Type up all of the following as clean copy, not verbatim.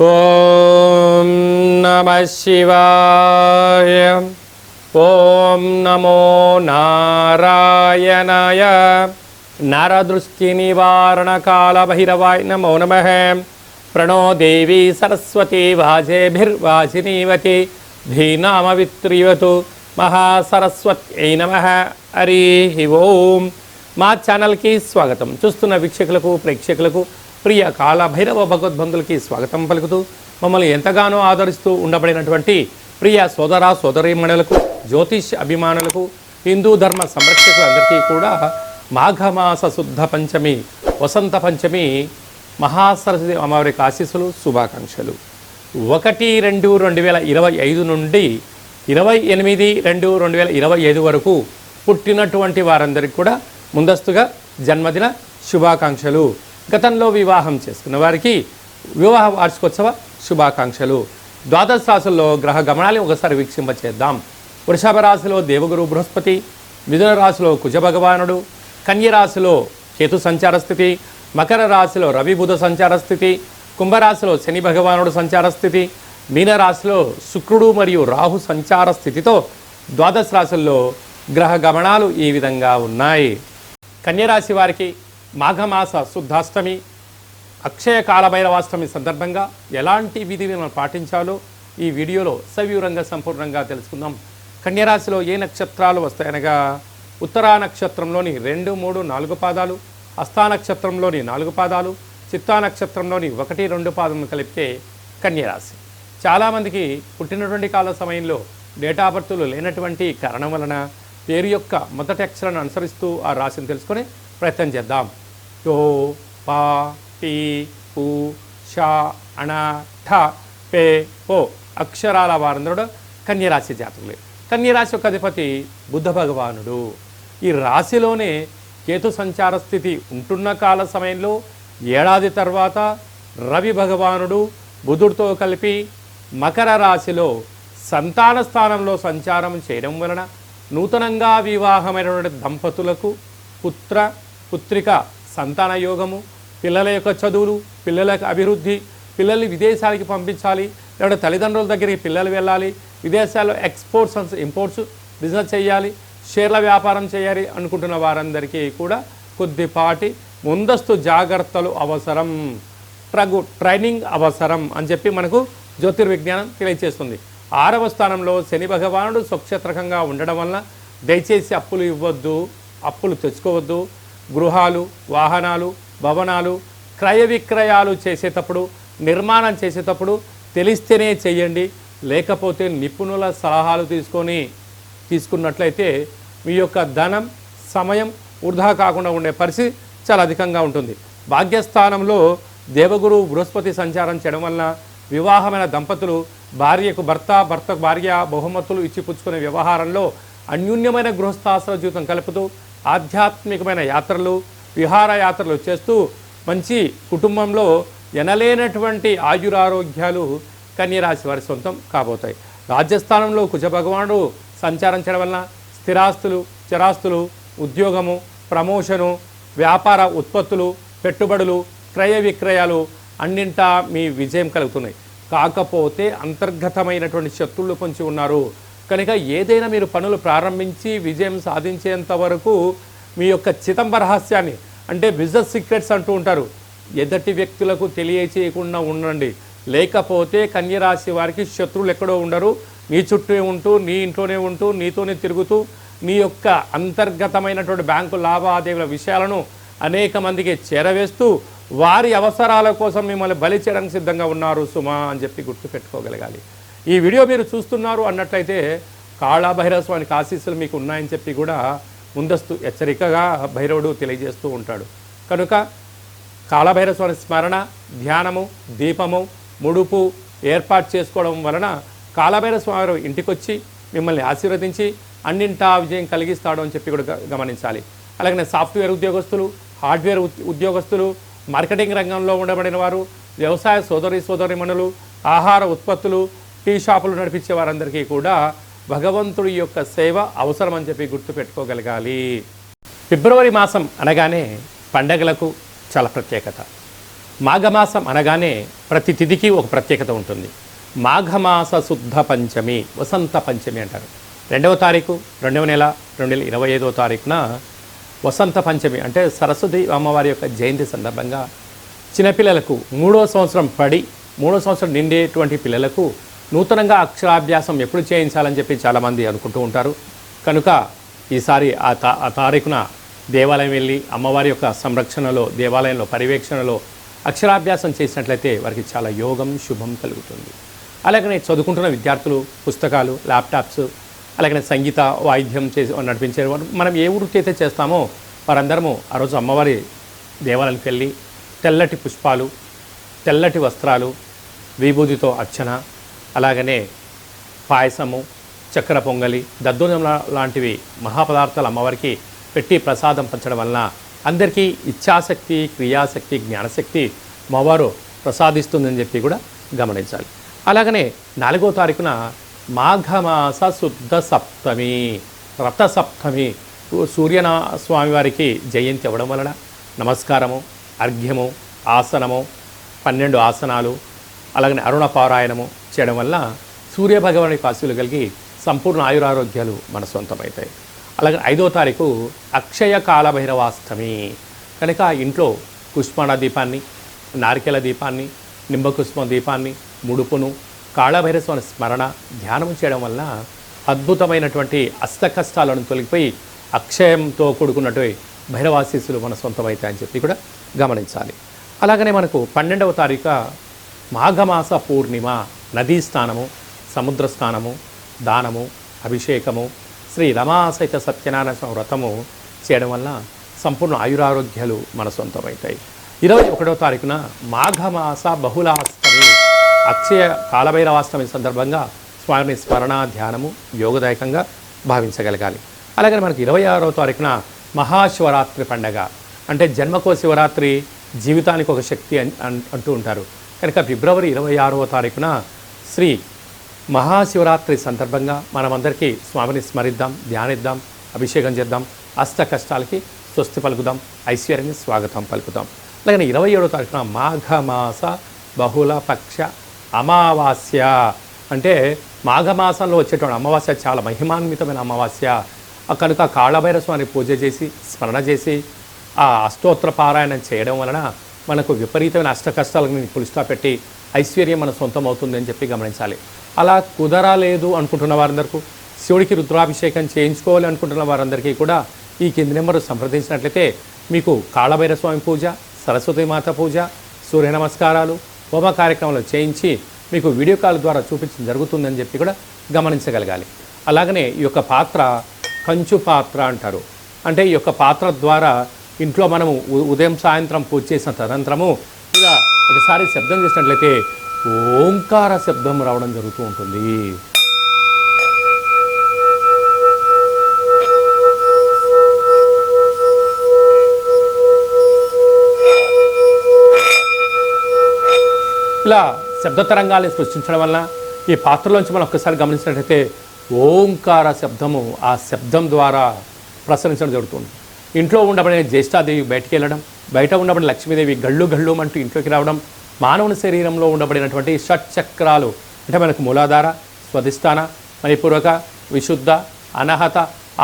ఓం నమః శివాయ. ఓం నమో నారాయణాయ. నరదృష్టి నివారణ కాల భైరవాయ నమో నమః. ప్రణో దేవి సరస్వతి వాజేభిర్వాజినీవతి ధీనామవిత్రియవతు మహాసరస్వత్యై నమః. హరి ఓం. మా ఛానల్కి స్వాగతం. చూస్తున్న వీక్షకులకు ప్రేక్షకులకు ప్రియ కాల భైరవ భగవద్బంధులకి స్వాగతం పలుకుతూ మమ్మల్ని ఎంతగానో ఆదరిస్తూ ఉండబడినటువంటి ప్రియ సోదర సోదరీమణులకు, జ్యోతిష్ అభిమానులకు, హిందూ ధర్మ సంరక్షకులందరికీ కూడా మాఘమాస శుద్ధ పంచమి వసంత పంచమి మహాసరస్వతి అమ్మవారికి ఆశీస్సులు, శుభాకాంక్షలు. 1-2-2025 నుండి 28-2-2025 వరకు పుట్టినటువంటి వారందరికీ కూడా ముందస్తుగా జన్మదిన శుభాకాంక్షలు. గతంలో వివాహం చేసుకున్న వారికి వివాహ వార్షికోత్సవ శుభాకాంక్షలు. ద్వాదశ రాశుల్లో గ్రహ గమనాన్ని ఒకసారి వీక్షింపచేద్దాం. వృషభ రాశిలో దేవగురు బృహస్పతి, మిథున రాశిలో కుజ భగవానుడు, కన్య రాశిలో కేతు సంచార స్థితి, మకర రాశిలో రవి బుధ సంచార స్థితి, కుంభరాశిలో శని భగవానుడు సంచార స్థితి, మీనరాశిలో శుక్రుడు మరియు రాహు సంచార స్థితితో ద్వాదశ రాశుల్లో గ్రహ గమనాలు ఈ విధంగా ఉన్నాయి. కన్యరాశి వారికి మాఘమాస శుద్ధాష్టమి, అక్షయ కాలభైరవాష్టమి సందర్భంగా ఎలాంటి విధిని పాటించాలో ఈ వీడియోలో సవివరంగా సంపూర్ణంగా తెలుసుకుందాం. కన్యరాశిలో ఏ నక్షత్రాలు వస్తాయనగా ఉత్తరా నక్షత్రంలోని 2, 3, 4 పాదాలు, హస్తా నక్షత్రంలోని 4 పాదాలు, చిత్తా నక్షత్రంలోని 1, 2 పాదములు కలిపితే కన్యరాశి. చాలామందికి పుట్టినటువంటి కాల సమయంలో డేటా బర్తులు లేనటువంటి కారణం వలన పేరు యొక్క మొదటి అక్షరాన్ని అనుసరిస్తూ ఆ రాశిని తెలుసుకొని ప్రయత్నం చేద్దాం. యో, పా, పీ, పు, ష, అణ, ఠ, పే, పో అక్షరాల వారందరూ కన్యరాశి జాతకులే. కన్యరాశి యొక్క అధిపతి బుద్ధ భగవానుడు. ఈ రాశిలోనే కేతు సంచార స్థితి ఉంటున్న కాల సమయంలో ఏడాది తర్వాత రవి భగవానుడు బుధుడితో కలిపి మకర రాశిలో సంతాన స్థానంలో సంచారం చేయడం వలన నూతనంగా వివాహమైనటువంటి దంపతులకు పుత్ర పుత్రిక సంతాన యోగము, పిల్లల యొక్క చదువులు, పిల్లలకు అభివృద్ధి, పిల్లల్ని విదేశాలకి పంపించాలి, లేదా తల్లిదండ్రుల దగ్గరికి పిల్లలు వెళ్ళాలి, విదేశాల్లో ఎక్స్పోర్ట్స్ అండ్ ఇంపోర్ట్స్ బిజినెస్ చేయాలి, షేర్ల వ్యాపారం చేయాలి అనుకుంటున్న వారందరికీ కూడా కొద్దిపాటి ముందస్తు జాగ్రత్తలు అవసరం, ట్రైనింగ్ అవసరం అని చెప్పి మనకు జ్యోతిర్విజ్ఞానం తెలియజేస్తుంది. 6వ స్థానంలో శని భగవానుడు స్వక్షేత్రకంగా ఉండడం వలన దయచేసి అప్పులు ఇవ్వద్దు, అప్పులు తెచ్చుకోవద్దు. గృహాలు, వాహనాలు, భవనాలు క్రయ విక్రయాలు చేసేటప్పుడు, నిర్మాణం చేసేటప్పుడు తెలిస్తేనే చేయండి. లేకపోతే నిపుణుల సలహాలు తీసుకున్నట్లయితే మీ యొక్క ధనం, సమయం వృధా కాకుండా ఉండే పరిస్థితి చాలా అధికంగా ఉంటుంది. భాగ్యస్థానంలో దేవగురు బృహస్పతి సంచారం చేయడం వలన వివాహమైన దంపతులు భార్యకు భర్త, భర్తకు భార్య బహుమతులు ఇచ్చిపుచ్చుకునే వ్యవహారంలో అన్యూన్యమైన గృహస్థాశ్ర జీవితం కలుపుతూ ఆధ్యాత్మికమైన యాత్రలు, విహారయాత్రలు చేస్తూ మంచి కుటుంబంలో ఎనలేనటువంటి ఆయురారోగ్యాలు కన్యరాశి వారి సొంతం కాబోతాయి. రాజ్యస్థానంలో కుజ భగవానుడు సంచారం చేయడం వలన స్థిరాస్తులు, చరాస్తులు, ఉద్యోగము, ప్రమోషను, వ్యాపార ఉత్పత్తులు, పెట్టుబడులు, క్రయ విక్రయాలు అన్నింటా మీ విజయం కలుగుతున్నాయి. కాకపోతే అంతర్గతమైనటువంటి శత్రువులు పొంచి ఉన్నారు కనుక ఏదైనా మీరు పనులు ప్రారంభించి విజయం సాధించేంత వరకు మీ యొక్క చిదంబ రహస్యాన్ని, అంటే బిజినెస్ సీక్రెట్స్ అంటూ ఉంటారు, ఎదటి వ్యక్తులకు తెలియచేయకుండా ఉండండి. లేకపోతే కన్యరాశి వారికి శత్రువులు ఎక్కడో ఉండరు, నీ చుట్టూ ఉంటూ, నీ ఇంట్లోనే ఉంటూ, నీతోనే తిరుగుతూ, నీ యొక్క అంతర్గతమైనటువంటి బ్యాంకు లావాదేవీల విషయాలను అనేక మందికి చేరవేస్తూ వారి అవసరాల కోసం మిమ్మల్ని బలి చేయడానికి సిద్ధంగా ఉన్నారు సుమా అని చెప్పి గుర్తుపెట్టుకోగలగాలి. ఈ వీడియో మీరు చూస్తున్నారు అన్నట్లయితే కాళభైరవ స్వామికి ఆశీస్సులు మీకు ఉన్నాయని చెప్పి కూడా ముందస్తు హెచ్చరికగా భైరవుడు తెలియజేస్తూ ఉంటాడు. కనుక కాళభైరవ స్వామి స్మరణ, ధ్యానము, దీపము, ముడుపు ఏర్పాటు చేసుకోవడం వలన కాళభైరవ స్వామి ఇంటికొచ్చి మిమ్మల్ని ఆశీర్వదించి అన్నింటా విజయం కలిగిస్తాడు అని చెప్పి కూడా గమనించాలి. అలాగే సాఫ్ట్వేర్ ఉద్యోగస్తులు, హార్డ్వేర్ ఉద్యోగస్తులు, మార్కెటింగ్ రంగంలో ఉండబడిన వారు, వ్యవసాయ సోదరీమణులు, ఆహార ఉత్పత్తులు, టీ షాపులు నడిపించే వారందరికీ కూడా భగవంతుడి యొక్క సేవ అవసరం అని చెప్పి గుర్తుపెట్టుకోగలగాలి. ఫిబ్రవరి మాసం అనగానే పండగలకు చాలా ప్రత్యేకత. మాఘమాసం అనగానే ప్రతి తిథికి ఒక ప్రత్యేకత ఉంటుంది. మాఘమాస శుద్ధ పంచమి, వసంత పంచమి అంటారు. 2వ తారీఖు 2వ నెల 2025వ తారీఖున వసంత పంచమి అంటే సరస్వతి అమ్మవారి యొక్క జయంతి సందర్భంగా చిన్నపిల్లలకు 3వ సంవత్సరం పడి 3వ సంవత్సరం నిండేటువంటి పిల్లలకు నూతనంగా అక్షరాభ్యాసం ఎప్పుడు చేయించాలని చెప్పి చాలామంది అనుకుంటూ ఉంటారు. కనుక ఈసారి ఆ తారీఖున దేవాలయం వెళ్ళి అమ్మవారి యొక్క సంరక్షణలో, దేవాలయంలో పర్యవేక్షణలో అక్షరాభ్యాసం చేసినట్లయితే వారికి చాలా యోగం శుభం కలుగుతుంది. అలాగనే చదువుకుంటున్న విద్యార్థులు పుస్తకాలు, ల్యాప్టాప్స్, అలాగనే సంగీత వాయిద్యం చేసి నడిపించే మనం ఏ వృత్తి అయితే చేస్తామో వారందరము ఆ రోజు అమ్మవారి దేవాలయానికి వెళ్ళి తెల్లటి పుష్పాలు, తెల్లటి వస్త్రాలు, విభూతితో అర్చన, అలాగనే పాయసము, చక్కెర పొంగలి, దద్దోజనం లాంటివి మహాపదార్థాలు అమ్మవారికి పెట్టి ప్రసాదం పంచడం వలన అందరికీ ఇచ్ఛాశక్తి, క్రియాశక్తి, జ్ఞానశక్తి అమ్మవారు ప్రసాదిస్తుందని చెప్పి కూడా గమనించాలి. అలాగనే 4వ తారీఖున మాఘమాస శుద్ధ సప్తమి, రథసప్తమి, స్వామివారికి జయంతి అవ్వడం వలన నమస్కారము, అర్ఘ్యము, ఆసనము, 12 ఆసనాలు, అలాగనే అరుణ పారాయణము చేయడం వల్ల సూర్యభగవానికి ఆశీస్సులు కలిగి సంపూర్ణ ఆయురారోగ్యాలు మన సొంతమవుతాయి. అలాగే 5వ తారీఖు అక్షయ కాలభైరవాష్టమి కనుక ఇంట్లో పుష్పణ దీపాన్ని, నారికెల దీపాన్ని, నింబకుష్మ దీపాన్ని, ముడుపును, కాళభైరస్వామి స్మరణ ధ్యానం చేయడం వల్ల అద్భుతమైనటువంటి అష్ట కష్టాలను తొలగిపోయి అక్షయంతో కూడుకున్నటువంటి భైరవాశీస్సులు మన సొంతమవుతాయని చెప్పి కూడా గమనించాలి. అలాగనే మనకు 12వ తారీఖు మాఘమాస పూర్ణిమ, నదీ స్నానము, సముద్ర స్నానము, దానము, అభిషేకము, శ్రీ రమాసహిత సత్యనారాయణ వ్రతము చేయడం వల్ల సంపూర్ణ ఆయురారోగ్యాలు మన సొంతమవుతాయి. 21వ తారీఖున మాఘమాస బహుళాష్టమి, అక్షయ కాలభైరవాష్టమి సందర్భంగా స్వామి స్మరణ ధ్యానము యోగదాయకంగా భావించగలగాలి. అలాగే మనకు 26వ తారీఖున మహాశివరాత్రి పండగ అంటే జన్మకో శివరాత్రి, జీవితానికి ఒక శక్తి అంటూ ఉంటారు. కనుక ఫిబ్రవరి 26వ తారీఖున శ్రీ మహాశివరాత్రి సందర్భంగా మనమందరికీ స్వామిని స్మరిద్దాం, ధ్యానిద్దాం, అభిషేకం చేద్దాం, అష్ట కష్టాలకి స్వస్తి పలుకుదాం, ఐశ్వర్యాన్ని స్వాగతం పలుకుదాం. అలాగే 27వ తారీఖున మాఘమాస బహుళ పక్ష అమావాస్య అంటే మాఘమాసంలో వచ్చేటువంటి అమావాస్య చాలా మహిమాన్వితమైన అమావాస్య. కనుక కాళభైరవ స్వామిని పూజ చేసి స్మరణ చేసి ఆ అష్టోత్తర పారాయణం చేయడం వలన మనకు విపరీతమైన అష్ట కష్టాలను పులిస్టా పెట్టి ఐశ్వర్యం మన సొంతం అవుతుంది అని చెప్పి గమనించాలి. అలా కుదరలేదు అనుకుంటున్న వారందరికీ, శివుడికి రుద్రాభిషేకం చేయించుకోవాలి అనుకుంటున్న వారందరికీ కూడా ఈ కింది నెంబరు సంప్రదించినట్లయితే మీకు కాళభైరవ స్వామి పూజ, సరస్వతి మాత పూజ, సూర్య నమస్కారాలు, హోమ కార్యక్రమాలు చేయించి మీకు వీడియో కాల్ ద్వారా చూపించడం జరుగుతుందని చెప్పి కూడా గమనించగలగాలి. అలాగనే ఈ యొక్క పాత్ర కంచు పాత్ర అంటారు. అంటే ఈ యొక్క పాత్ర ద్వారా ఇంట్లో మనము ఉదయం సాయంత్రం పూజ చేసిన తదనంతరము ఇలా ఒకసారి శబ్దం చేసినట్లయితే ఓంకార శబ్దం రావడం జరుగుతూ ఉంటుంది. ఇలా శబ్ద తరంగాల్ని సృష్టించడం వల్ల ఈ పాత్రలోంచి మనం ఒక్కసారి గమనించినట్లయితే ఓంకార శబ్దము ఆ శబ్దం ద్వారా ప్రసరించడం జరుగుతుంది. ఇంట్లో ఉండబడిన జ్యేష్ఠాదేవి బయటికి వెళ్ళడం, బయట ఉండబడిన లక్ష్మీదేవి గళ్ళు గళ్ళు అంటూ ఇంట్లోకి రావడం, మానవుని శరీరంలో ఉండబడినటువంటి షట్చక్రాలు అంటే మనకు మూలాధార, స్వధిష్టాన, మణిపూర్వక, విశుద్ధ, అనహత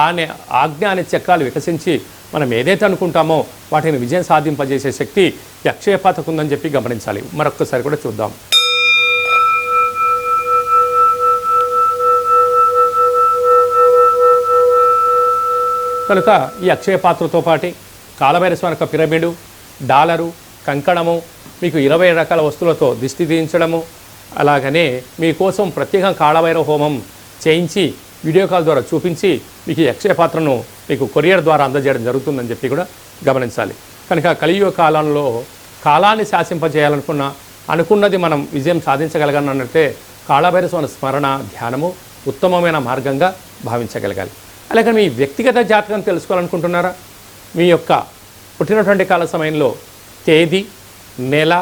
అనే ఆజ్ఞ అనే చక్రాలు వికసించి మనం ఏదైతే అనుకుంటామో వాటిని విజయం సాధింపజేసే శక్తి ఈ అక్షయపాతకు ఉందని చెప్పి గమనించాలి. మరొక్కసారి కూడా చూద్దాం. కనుక ఈ అక్షయ పాత్రతో పాటు కాళభైరవ స్వామి యొక్క పిరమిడు, డాలరు, కంకణము, మీకు 20 రకాల వస్తువులతో దిష్టి తీయించడము, అలాగనే మీకోసం ప్రత్యేకంగా కాళభైరవ హోమం చేయించి వీడియో కాల్ ద్వారా చూపించి మీకు ఈ అక్షయ పాత్రను మీకు కొరియర్ ద్వారా అందజేయడం జరుగుతుందని చెప్పి కూడా గమనించాలి. కనుక కలియుగ కాలంలో కాలాన్ని అనుకున్నది మనం విజయం సాధించగలగాలంటే కాళభైరవ స్వామి స్మరణ ధ్యానము ఉత్తమమైన మార్గంగా భావించగలగాలి. అలాగే మీ వ్యక్తిగత జాతకం తెలుసుకోవాలనుకుంటున్నారా? మీ యొక్క పుట్టినటువంటి కాల సమయంలో తేదీ, నెల,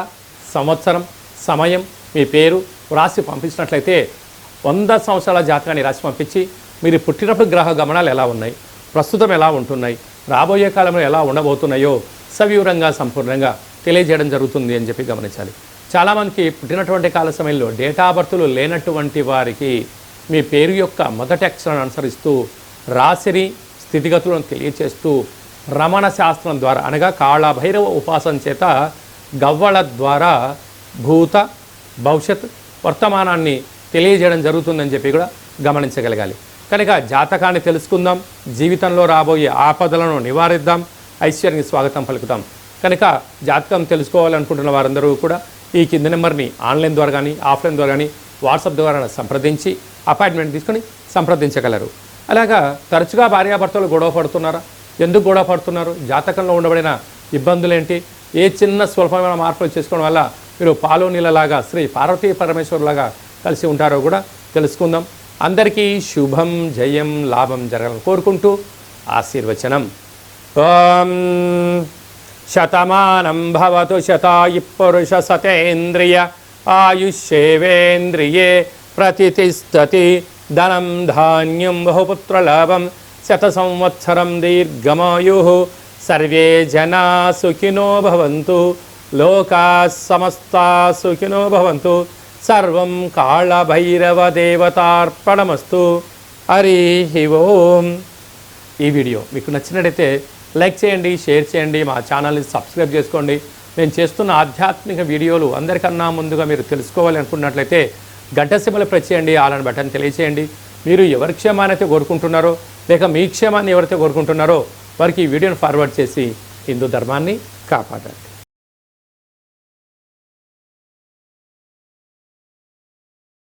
సంవత్సరం, సమయం, మీ పేరు రాసి పంపించినట్లయితే 100 సంవత్సరాల జాతకాన్ని రాసి పంపించి మీరు పుట్టినప్పుడు గ్రహ గమనాలు ఎలా ఉన్నాయి, ప్రస్తుతం ఎలా ఉంటున్నాయి, రాబోయే కాలంలో ఎలా ఉండబోతున్నాయో సవివరంగా సంపూర్ణంగా తెలియజేయడం జరుగుతుంది అని చెప్పి గమనించాలి. చాలామందికి పుట్టినటువంటి కాల సమయంలో డేటా బర్తులు లేనటువంటి వారికి మీ పేరు యొక్క మొదటి అక్షరాన్ని అనుసరిస్తూ రాశిని స్థితిగతులను తెలియచేస్తూ రమణ శాస్త్రం ద్వారా అనగా కాళభైరవ ఉపాసన చేత గవ్వల ద్వారా భూత భవిష్యత్ వర్తమానాన్ని తెలియజేయడం జరుగుతుందని చెప్పి కూడా గమనించగలగాలి. కనుక జాతకాన్ని తెలుసుకుందాం, జీవితంలో రాబోయే ఆపదలను నివారిద్దాం, ఐశ్వర్యానికి స్వాగతం పలుకుతాం. కనుక జాతకం తెలుసుకోవాలనుకుంటున్న వారందరూ కూడా ఈ కింది నెంబర్ని ఆన్లైన్ ద్వారా కానీ ఆఫ్లైన్ ద్వారా కానీ వాట్సాప్ ద్వారా సంప్రదించి అపాయింట్మెంట్ తీసుకొని సంప్రదించగలరు. అలాగా తరచుగా భార్యాభర్తలు గొడవ పడుతున్నారా? ఎందుకు గొడవ పడుతున్నారు? జాతకంలో ఉండబడిన ఇబ్బందులేంటి? ఏ చిన్న స్వల్పమైన మార్పులు చేసుకోవడం వల్ల మీరు పాలు నీళ్ళలాగా శ్రీ పార్వతీ పరమేశ్వరులాగా కలిసి ఉంటారో కూడా తెలుసుకుందాం. అందరికీ శుభం, జయం, లాభం జరగాలని కోరుకుంటూ ఆశీర్వచనం. ఓం శతమానం భవతు శతాయు పురుష సతేంద్రియ ఆయుష్యేవేంద్రియే ప్రతిష్టతి ధనం ధాన్యం బహుపుత్రలాభం శత సంవత్సరం దీర్ఘమాయు సర్వే జనా సుఖినో భవంతు లోకా సమస్తా సుఖినో భవంతు సర్వం కాళభైరవ దేవతార్పణమస్తు. హరి ఓం. ఈ వీడియో మీకు నచ్చినట్టయితే లైక్ చేయండి, షేర్ చేయండి, మా ఛానల్ని సబ్స్క్రైబ్ చేసుకోండి. నేను చేస్తున్న ఆధ్యాత్మిక వీడియోలు అందరికన్నా ముందుగా మీరు తెలుసుకోవాలి అనుకున్నట్లయితే గంట సింబల్ ప్రెస్ చేయండి, ఆల్ అని బటన్ తెలియచేయండి. మీరు ఎవరి క్షేమాన్ని అయితే కోరుకుంటున్నారో లేక మీ క్షేమాన్ని ఎవరైతే కోరుకుంటున్నారో వారికి ఈ వీడియోని ఫార్వర్డ్ చేసి హిందూ ధర్మాన్ని కాపాడండి.